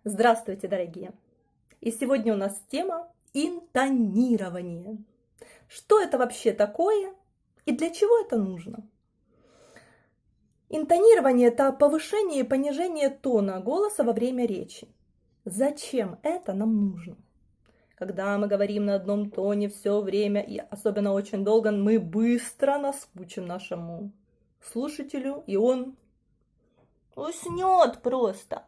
Здравствуйте, дорогие! И сегодня у нас тема интонирование. Что это вообще такое и для чего это нужно? Интонирование – это повышение и понижение тона голоса во время речи. Зачем это нам нужно? Когда мы говорим на одном тоне все время и особенно очень долго, мы быстро наскучим нашему слушателю, и он уснет просто.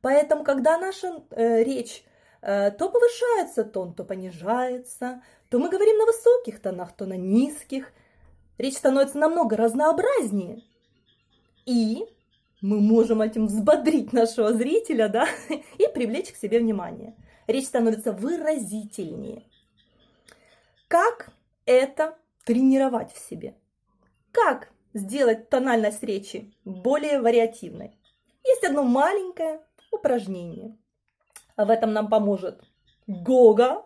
Поэтому, когда наша речь то повышается тон, то понижается, то мы говорим на высоких тонах, то на низких, речь становится намного разнообразнее. И мы можем этим взбодрить нашего зрителя, да, и привлечь к себе внимание. Речь становится выразительнее. Как это тренировать в себе? Как сделать тональность речи более вариативной? Есть одно маленькое упражнение. В этом нам поможет Гога,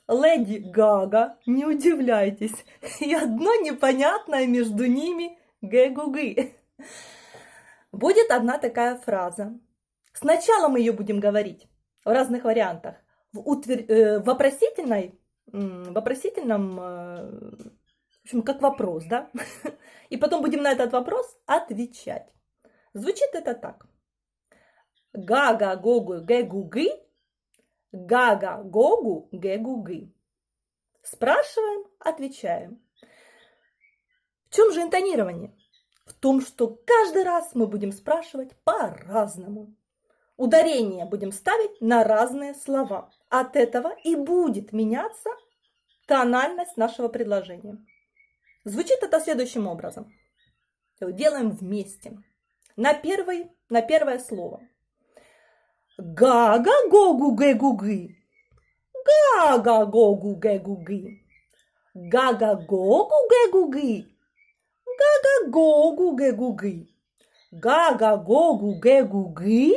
Леди Гага, не удивляйтесь, и одно непонятное между ними гэ-гу-гы. Будет одна такая фраза. Сначала мы ее будем говорить в разных вариантах. В вопросительном, в общем, как вопрос, да? И потом будем на этот вопрос отвечать. Звучит это так. Гага-гогу гэ-гу-гы, гага-гогу гэ-гу-гы. Спрашиваем, отвечаем. В чем же интонирование? В том, что каждый раз мы будем спрашивать по-разному. Ударение будем ставить на разные слова. От этого и будет меняться тональность нашего предложения. Звучит это следующим образом. Делаем вместе. На первое слово. Гага-гогу-гэ-гу-гы. Гага-гогу-гэ-гу-гы. Гага-гогу-гэ-гу-гы. Гага-гогу-гэ-гу-гы. Гага-гогу-гэ-гу-гы.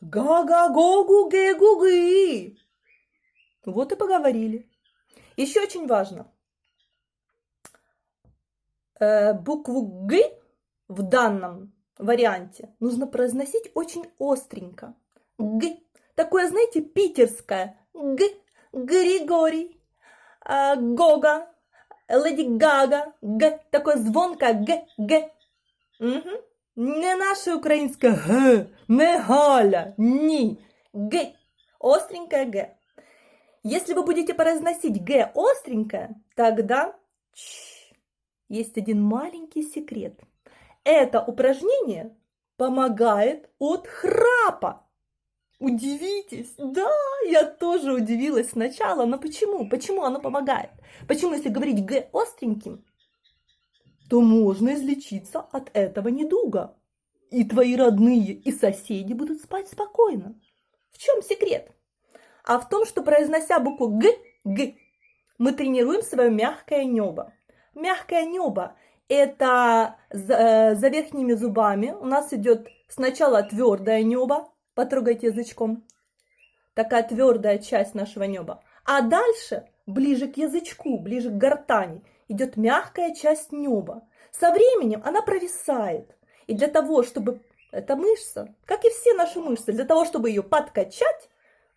Гага-гогу-гэ-гу-гы. Вот и поговорили. Еще очень важно. Букву Г в данном варианте нужно произносить очень остренько. Г. Такое, знаете, питерское. Г. Григорий. Гога. Леди Гага. Г. Такое звонкое Г. Г. Угу. Не наше украинское Г. Не Галя. Ни. Г. Остренькое Г. Если вы будете произносить Г остренькое, тогда есть один маленький секрет. Это упражнение помогает от храпа. Удивитесь, да, я тоже удивилась сначала, но почему? Почему оно помогает? Почему, если говорить Г остреньким, то можно излечиться от этого недуга. И твои родные, и соседи будут спать спокойно. В чем секрет? А в том, что произнося букву Г, мы тренируем свое мягкое небо. Мягкое небо – это за верхними зубами. У нас идет сначала твердое небо. Потрогайте язычком. Такая твердая часть нашего неба. А дальше, ближе к язычку, ближе к гортани, идет мягкая часть неба. Со временем она провисает. И для того, чтобы эта мышца, как и все наши мышцы, для того, чтобы ее подкачать,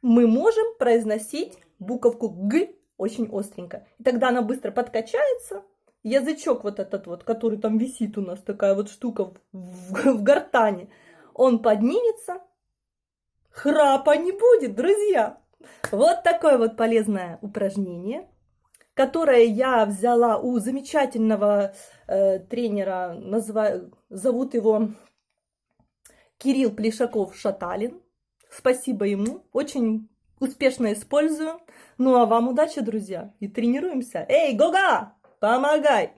мы можем произносить буковку Г очень остренько. И тогда она быстро подкачается. Язычок вот этот вот, который там висит у нас, такая вот штука в гортани, он поднимется. Храпа не будет, друзья. Вот такое вот полезное упражнение, которое я взяла у замечательного тренера, зовут его Кирилл Плешаков-Шаталин. Спасибо ему, очень успешно использую. Ну а вам удачи, друзья, и тренируемся. Эй, Гога, помогай!